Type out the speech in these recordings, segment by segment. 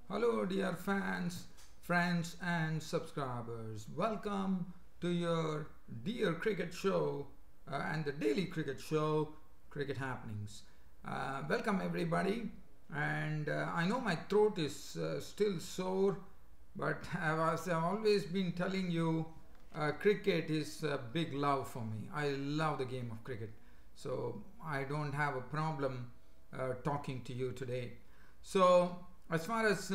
Hello, dear fans, friends, and subscribers. Welcome to your Dear Cricket Show and the daily cricket show, Cricket Happenings. Welcome, everybody. And I know my throat is still sore, but I've always been telling you, cricket is a big love for me. I love the game of cricket, so I don't have a problem talking to you today. So, as far as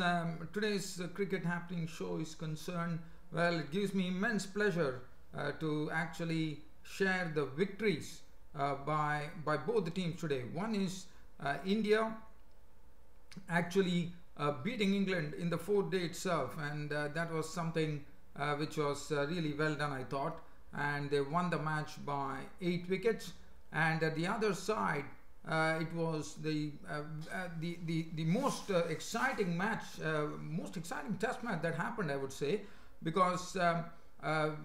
today's cricket happening show is concerned, well, it gives me immense pleasure to actually share the victories by both the teams today. One is India actually beating England in the fourth day itself, and that was something which was really well done, I thought. And they won the match by 8 wickets. And at the other side, it was the most exciting match, most exciting test match that happened, I would say, because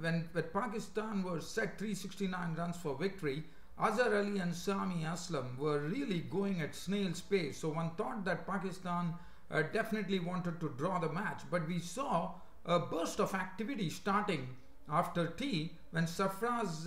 when Pakistan were set 369 runs for victory, Azhar Ali and Sami Aslam were really going at snail's pace. So one thought that Pakistan definitely wanted to draw the match, but we saw a burst of activity starting after tea when Sarfraz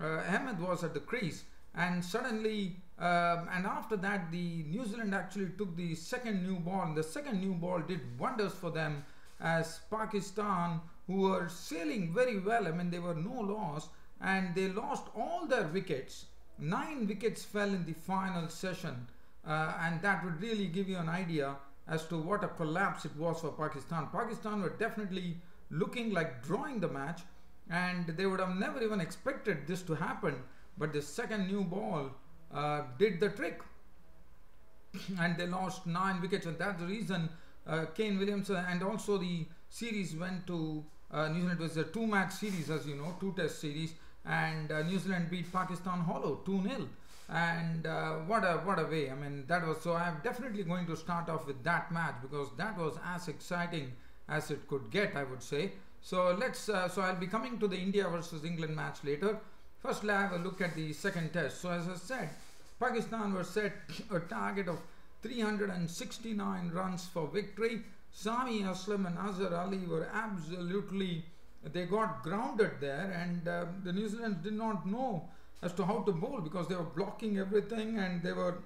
Ahmed was at the crease, and suddenly and after that the New Zealand actually took the second new ball, and the second new ball did wonders for them, as Pakistan, who were sailing very well, I mean they were no loss, and they lost all their wickets. 9 wickets fell in the final session, and that would really give you an idea as to what a collapse it was for Pakistan. Pakistan were definitely looking like drawing the match, and they would have never even expected this to happen, but the second new ball did the trick, and they lost 9 wickets, and that's the reason Kane Williamson, and also the series went to New Zealand. It was a 2-match series, as you know, 2-test series, and New Zealand beat Pakistan hollow 2-0, and what a way. I mean, that was, so I'm definitely going to start off with that match because that was as exciting as it could get, I would say. So let's so I'll be coming to the India versus England match later. First, let's have a look at the second test. So as I said, Pakistan were set a target of 369 runs for victory. Sami Aslam and Azhar Ali were absolutely, they got grounded there, and the New Zealanders did not know as to how to bowl because they were blocking everything and they were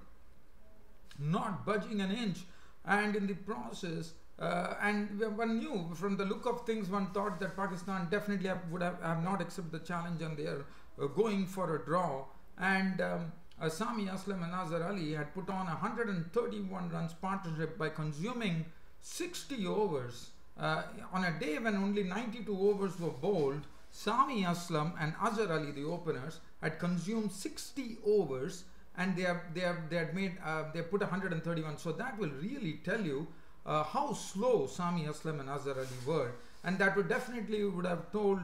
not budging an inch. And in the process, and one knew from the look of things, one thought that Pakistan definitely would have not accepted the challenge, and they are going for a draw. And Sami Aslam and Azhar Ali had put on 131 runs partnership by consuming 60 overs. On a day when only 92 overs were bowled, Sami Aslam and Azhar Ali, the openers, had consumed 60 overs, and they put 131. So that will really tell you how slow Sami Aslam and Azhar Ali were, and that would have told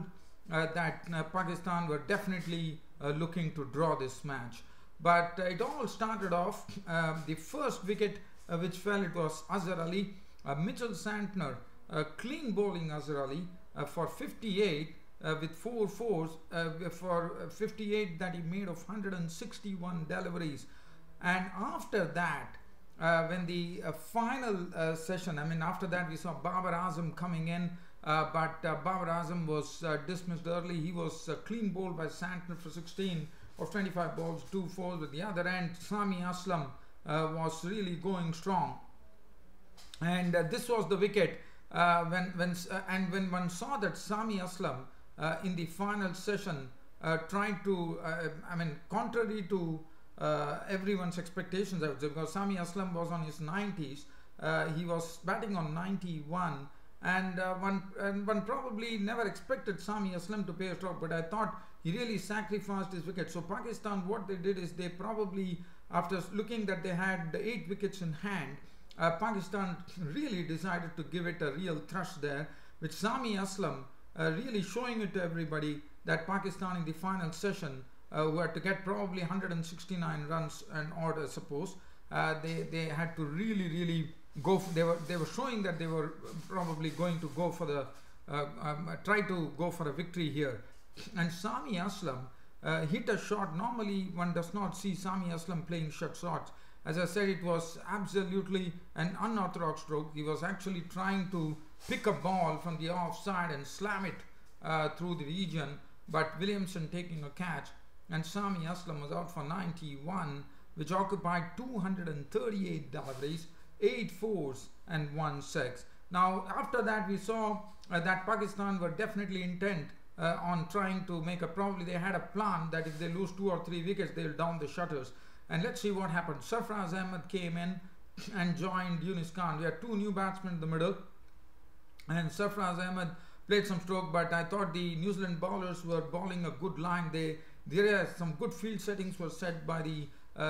that Pakistan were definitely looking to draw this match. But it all started off, the first wicket which fell, it was Azhar Ali. Mitchell Santner clean bowling Azhar Ali for 58 with 4 fours, for 58 that he made of 161 deliveries. And after that, when the final session, I mean after that we saw Babar Azam coming in, but Babar Azam was dismissed early. He was clean bowled by Santner for 16 of 25 balls, 2 fours. At the other end, Sami Aslam was really going strong, and this was the wicket when one saw that Sami Aslam in the final session tried to, I mean, contrary to everyone's expectations, I would say, because Sami Aslam was on his 90s, he was batting on 91, and one probably never expected Sami Aslam to pay a stop, but I thought he really sacrificed his wicket. So Pakistan, what they did is they probably, after looking that they had the 8 wickets in hand, Pakistan really decided to give it a real thrust there, with Sami Aslam really showing it to everybody that Pakistan in the final session were to get probably 169 runs and odd, I suppose. They had to really go for, they were showing that they were probably going to go for the try to go for a victory here. And Sami Aslam hit a shot. Normally one does not see Sami Aslam playing short shots, As I said, it was absolutely an unorthodox stroke. He was actually trying to pick a ball from the offside and slam it through the region, but Williamson taking a catch, and Sami Aslam was out for 91, which occupied 238 deliveries, 8 fours and 1 six. Now after that we saw that Pakistan were definitely intent on trying to make probably they had a plan that if they lose 2 or 3 wickets they'll down the shutters. And let's see what happened. Sarfraz Ahmed came in and joined Yunus Khan. We had 2 new batsmen in the middle, and Sarfraz Ahmed played some stroke, but I thought the New Zealand bowlers were bowling a good line. There are some good field settings were set by the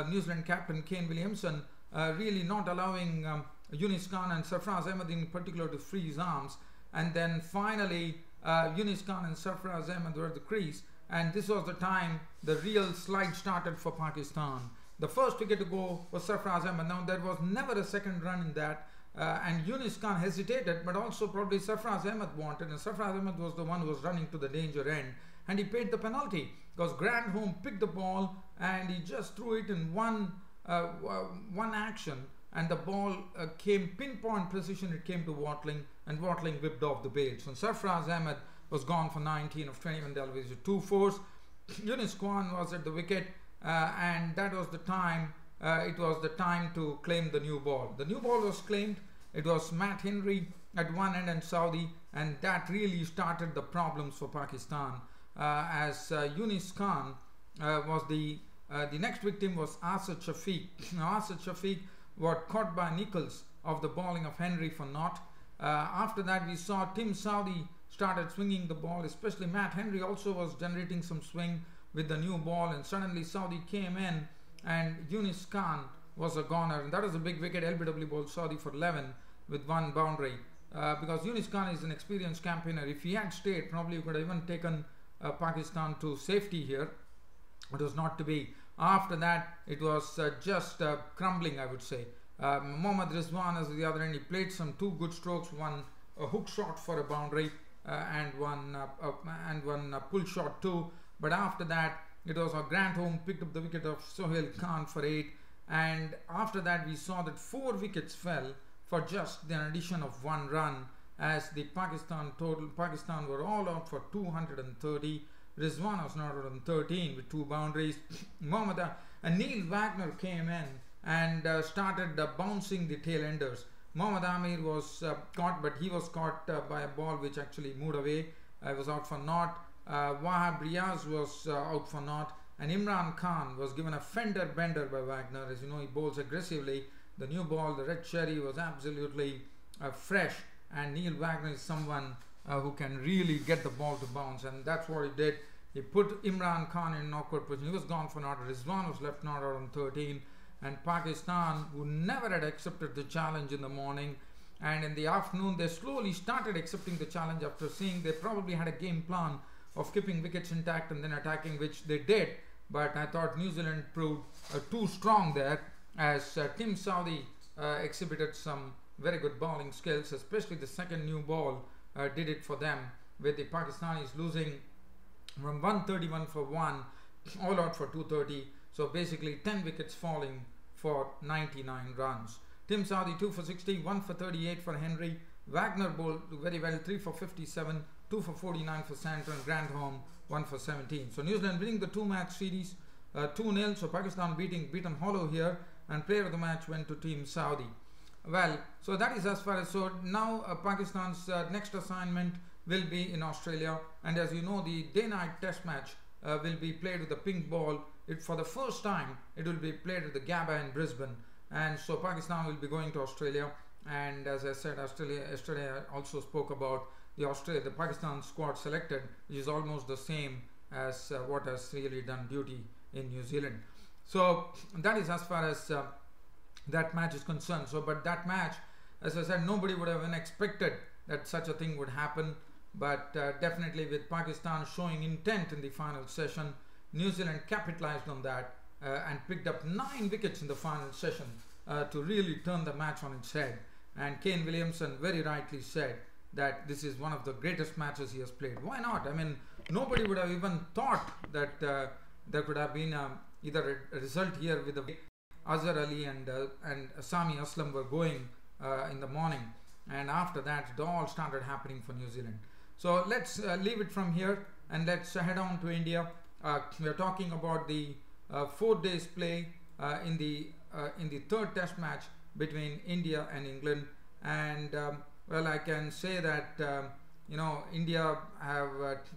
New Zealand captain Kane Williamson, really not allowing Yunus Khan and Sarfraz Ahmed in particular to freeze arms. And then finally Yunus Khan and Sarfraz Ahmed were at the crease, and this was the time the real slide started for Pakistan. The first wicket to go was Sarfraz Ahmed. Now there was never a second run in that, and Yunus Khan hesitated, but also probably Sarfraz Ahmed wanted, and Sarfraz Ahmed was the one who was running to the danger end, and he paid the penalty because Grandhomme picked the ball and he just threw it in one action, and the ball came pinpoint precision. It came to Watling, and Watling whipped off the bail. So Sarfraz Ahmed was gone for 19 of 21 deliveries with 2 fours. Yunus Khan was at the wicket, and that was the time. It was the time to claim the new ball. The new ball was claimed. It was Matt Henry at one end and Saudi, and that really started the problems for Pakistan. As Yunus Khan was the next victim was Asad Shafiq. Now Asad Shafiq was caught by Nichols of the bowling of Henry for naught. After that we saw Tim Saudi started swinging the ball, especially Matt Henry also was generating some swing with the new ball, and suddenly Saudi came in and Yunus Khan was a goner, and that was a big wicket. LBW bowled Saudi for 11 with 1 boundary, because Yunus Khan is an experienced campaigner. If he had stayed, probably he could have even taken Pakistan to safety here. It was not to be. After that it was just crumbling, I would say. Mohammad Rizwan as the other end, he played some 2 good strokes, one a hook shot for a boundary and one pull shot too. But after that it was Grandhomme picked up the wicket of Sohail Khan for 8, and after that we saw that 4 wickets fell for just the addition of 1 run, as the Pakistan were all out for 230. Rizwan was not out on 13 with 2 boundaries. Neil Wagner came in and started bouncing the tail enders. Mohammad Amir was caught, but he was caught by a ball which actually moved away. Was out for naught. Wahab Riaz was out for naught, and Imran Khan was given a fender bender by Wagner. As you know, he bowls aggressively. The new ball, the red cherry, was absolutely fresh, and Neil Wagner is someone who can really get the ball to bounce, and that's what he did. He put Imran Khan in an awkward position. He was gone for naught. Rizwan was left not out on 13, and Pakistan, who never had accepted the challenge in the morning, and in the afternoon they slowly started accepting the challenge after seeing they probably had a game plan of keeping wickets intact and then attacking, which they did. But I thought New Zealand proved too strong there, as Tim Saudi exhibited some very good bowling skills, especially the second new ball did it for them, with the Pakistanis losing from 131 for 1 all out for 230. So basically 10 wickets falling for 99 runs. Tim Saudi 2 for 60, 1 for 38 for Henry. Wagner bowled very well, 3 for 57, 2 for 49 for Santner, and Grandhomme 1 for 17. So New Zealand winning the 2-match series 2-0. So Pakistan beaten hollow here, and player of the match went to Team Saudi. Well, so that is as far as. So now Pakistan's next assignment will be in Australia, and as you know, the day-night test match will be played with the pink ball. For the first time it will be played at the Gabba in Brisbane, and so Pakistan will be going to Australia. And as I said, yesterday I also spoke about the Pakistan squad selected, which is almost the same as what has really done duty in New Zealand. So that is as far as that match is concerned. So but that match, as I said, nobody would have even expected that such a thing would happen, but definitely with Pakistan showing intent in the final session, New Zealand capitalized on that and picked up 9 wickets in the final session to really turn the match on its head. And Kane Williamson very rightly said that this is one of the greatest matches he has played. Why not? I mean, nobody would have even thought that there could have been either a result here with the Azhar Ali and Sami Aslam were going in the morning, and after that it all started happening for New Zealand. So let's leave it from here and let's head on to India. We are talking about the 4 days play in the third test match between India and England, and well, I can say that India have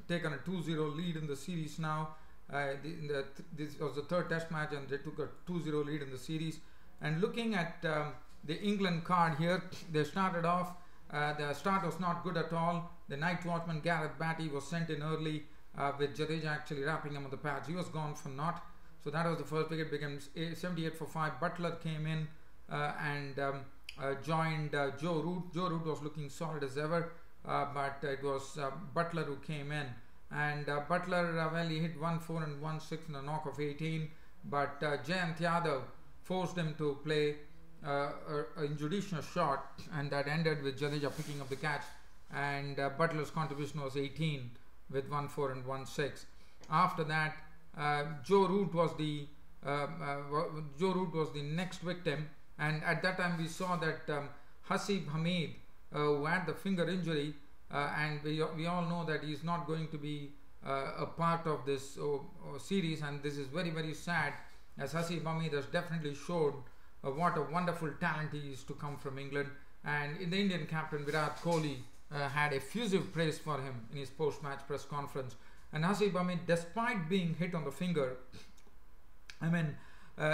taken a 2-0 lead in the series now. This was the third test match and they took a 2-0 lead in the series. And looking at the England card here, they started off, the start was not good at all. The night watchman Gareth Batty was sent in early with Jadeja actually wrapping him on the pads. He was gone for naught. So that was the first wicket. Became 78 for 5. Buttler came in and joined Joe Root. Joe Root was looking solid as ever, but it was Buttler who came in. And Buttler, well, he hit 1-4 and 1-6 in a knock of 18, but Jayant Yadav forced him to play an injudicious shot, and that ended with Jadeja picking up the catch, and Butler's contribution was 18 with 1-4 and 1-6. After that, Joe Root was the next victim, and at that time we saw that Hasib Hamid, who had the finger injury, and we all know that he is not going to be a part of this series, and this is very, very sad, as Hasib Hamid has definitely showed what a wonderful talent he is to come from England. And the Indian captain Virat Kohli had effusive praise for him in his post-match press conference. And Hasib Hamid, despite being hit on the finger, I mean,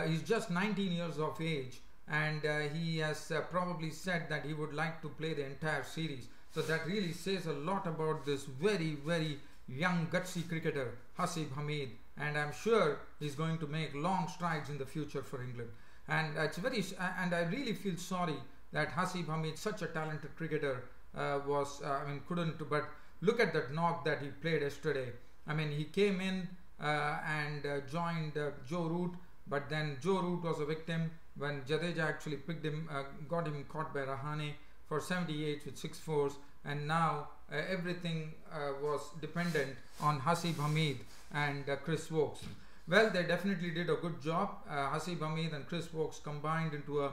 he's just 19 years of age, and he has probably said that he would like to play the entire series. So that really says a lot about this very, very young, gutsy cricketer, Hasib Hamid, and I'm sure he's going to make long strides in the future for England. And and I really feel sorry that Hasib Hamid, such a talented cricketer, couldn't. But look at that knock that he played yesterday. I mean, he came in and joined Joe Root, but then Joe Root was a victim when Jadeja actually picked him, got him caught by Rahane for 78 with 6 fours, and now everything was dependent on Hasib Hamid and Chris Woakes. Well, they definitely did a good job. Hasib Hamid and Chris Woakes combined into a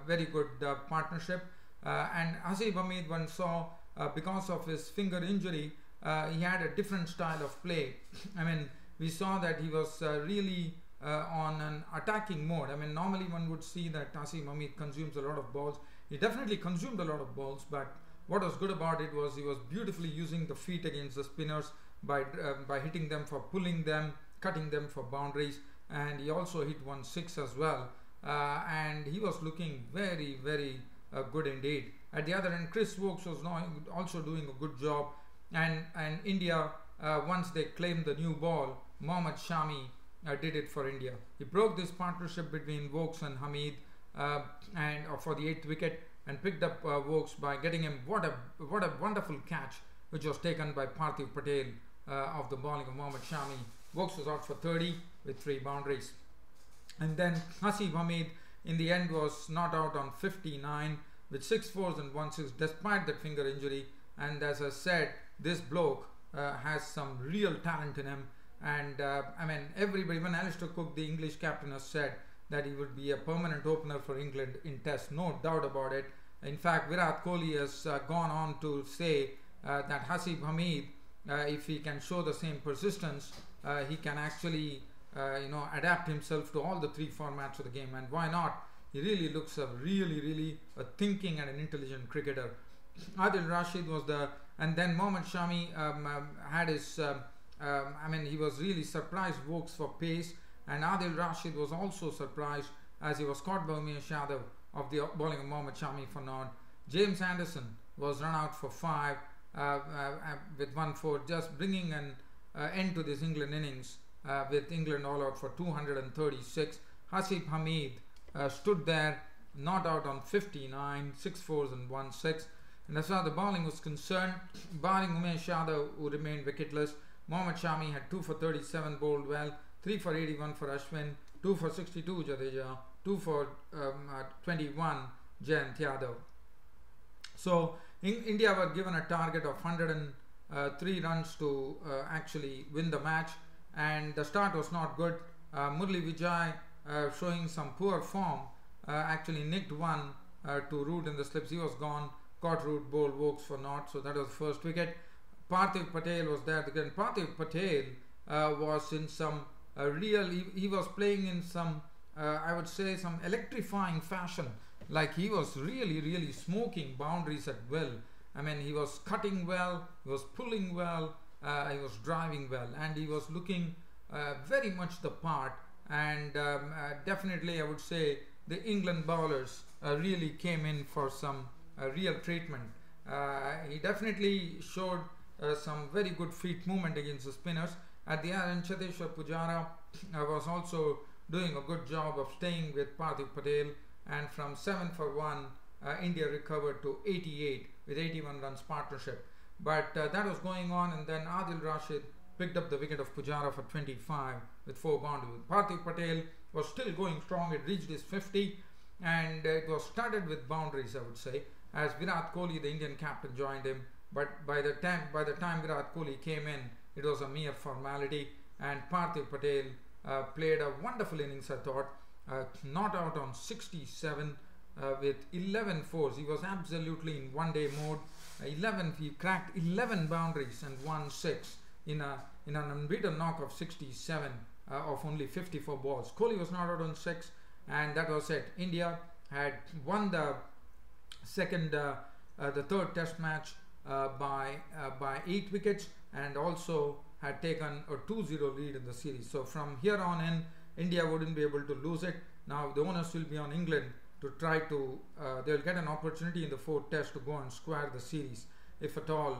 very good partnership, and Hasib Hamid, one saw because of his finger injury, he had a different style of play. I mean, we saw that he was really on an attacking mode. I mean, normally one would see that Hasib Hamid consumes a lot of balls. He definitely consumed a lot of balls, but what was good about it was he was beautifully using the feet against the spinners by hitting them for pulling them, cutting them for boundaries, and he also hit 1-6 as well. And he was looking very, very good indeed. At the other end, Chris Woakes was also doing a good job, and India, once they claimed the new ball, Mohammad Shami did it for India. He broke this partnership between Woakes and Hamid and for the 8th wicket, and picked up Woakes by getting him what a wonderful catch, which was taken by Parthiv Patel of the bowling of Mohammad Shami. Woakes was out for 30 with 3 boundaries, and then Hasib Hamid in the end was not out on 59 with 6 fours and 1-6 despite that finger injury. And as I said, this bloke has some real talent in him, and I mean, everybody, even Alistair Cook, the English captain, has said that he would be a permanent opener for England in Test, no doubt about it. In fact, Virat Kohli has gone on to say that Hasib Hamid, if he can show the same persistence, he can actually adapt himself to all the 3 formats of the game, and why not? He really looks a really a thinking and an intelligent cricketer. Adil Rashid was and then Mohammad Shami had his he was really surprised Woakes for pace, and Adil Rashid was also surprised as he was caught by Umesh Yadav of the bowling of Mohammad Shami for naught. James Anderson was run out for 5 with 1-4, just bringing an end to this England innings with England all out for 236. Hasib Hamid stood there, not out on 59, 6 fours and 1-6. And as far as the bowling was concerned, barring Umesh Yadav, who remained wicketless, Mohammad Shami had 2 for 37, bowled well, 3 for 81 for Ashwin, 2 for 62 Jadeja, 2 for 21 Jayant Yadav. So India were given a target of 103 runs to actually win the match, and the start was not good. Murli Vijay showing some poor form, actually nicked one to Root in the slips. He was gone, caught Root, bowled Wokes for naught, so that was the first wicket. Parthiv Patel was there again. Parthiv Patel was in some he was playing in some, I would say, some electrifying fashion. Like he was really smoking boundaries at will. I mean, he was cutting well, he was pulling well, he was driving well, and he was looking very much the part. And definitely, I would say the England bowlers really came in for some real treatment. He definitely showed some very good feet movement against the spinners. At the end, Cheteshwar Pujara was also doing a good job of staying with Parthiv Patel, and from 7 for 1, India recovered to 88 with 81 runs partnership. But that was going on, and then Adil Rashid picked up the wicket of Pujara for 25 with 4 boundaries. Parthiv Patel was still going strong. It reached his 50, and it was started with boundaries, I would say, as Virat Kohli, the Indian captain, joined him. But by the time Virat Kohli came in, it was a mere formality, and Parthiv Patel played a wonderful innings, I thought. Not out on 67 with 11 fours. He was absolutely in one-day mode. He cracked 11 boundaries and won 6 in an unbeaten knock of 67 of only 54 balls. Kohli was not out on 6, and that was it. India had won the third Test match by 8 wickets, and also had taken a 2-0 lead in the series. So from here on in, India wouldn't be able to lose it. Now the onus will be on England to try to, they'll get an opportunity in the 4th Test to go and square the series, if at all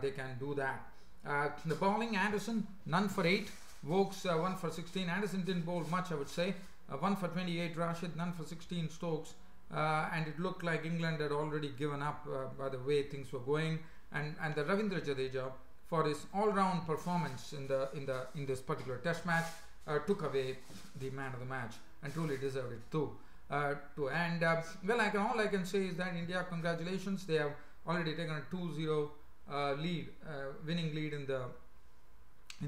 they can do that. The bowling, Anderson, none for 8, Wokes 1 for 16. Anderson didn't bowl much, I would say. 1 for 28, Rashid, none for 16, Stokes. And it looked like England had already given up by the way things were going. And the Ravindra Jadeja, for his all-round performance in this particular Test match, took away the man of the match, and truly deserved it too. Well, all I can say is that India, congratulations, they have already taken a 2-0 lead, winning lead in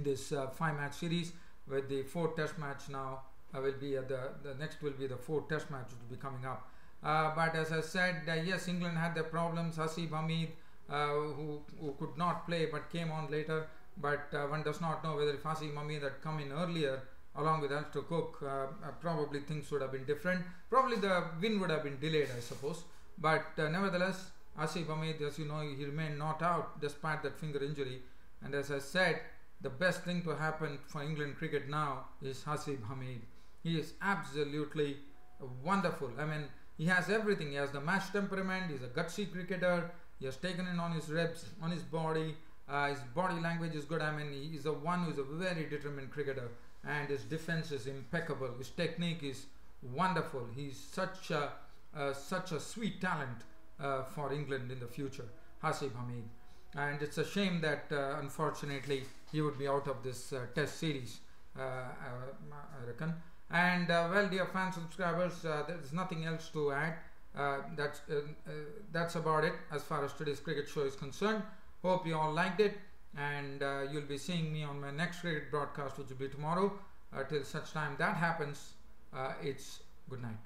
this 5-match series. With the 4th Test match now will be the next will be the 4th Test match, which will be coming up. But as I said, yes, England had their problems. Hasib Hamid, who could not play but came on later. But one does not know whether if Hasib Hamid had come in earlier along with Alistair Cook, probably things would have been different. Probably the win would have been delayed, I suppose. But nevertheless, Hasib Hamid, as you know, he remained not out despite that finger injury. And as I said, the best thing to happen for England cricket now is Hasib Hamid. He is absolutely wonderful. I mean, he has everything. He has the match temperament. He's a gutsy cricketer. He has taken in on his ribs, on his body. His body language is good. I mean, he's the one who is a very determined cricketer, and his defense is impeccable. His technique is wonderful. He's such a sweet talent for England in the future, Hasib Hamid. And it's a shame that unfortunately he would be out of this Test series, I reckon. And well, dear fans, subscribers, there's nothing else to add. That's about it as far as today's cricket show is concerned. Hope you all liked it, and you'll be seeing me on my next cricket broadcast, which will be tomorrow. Till such time that happens, it's good night.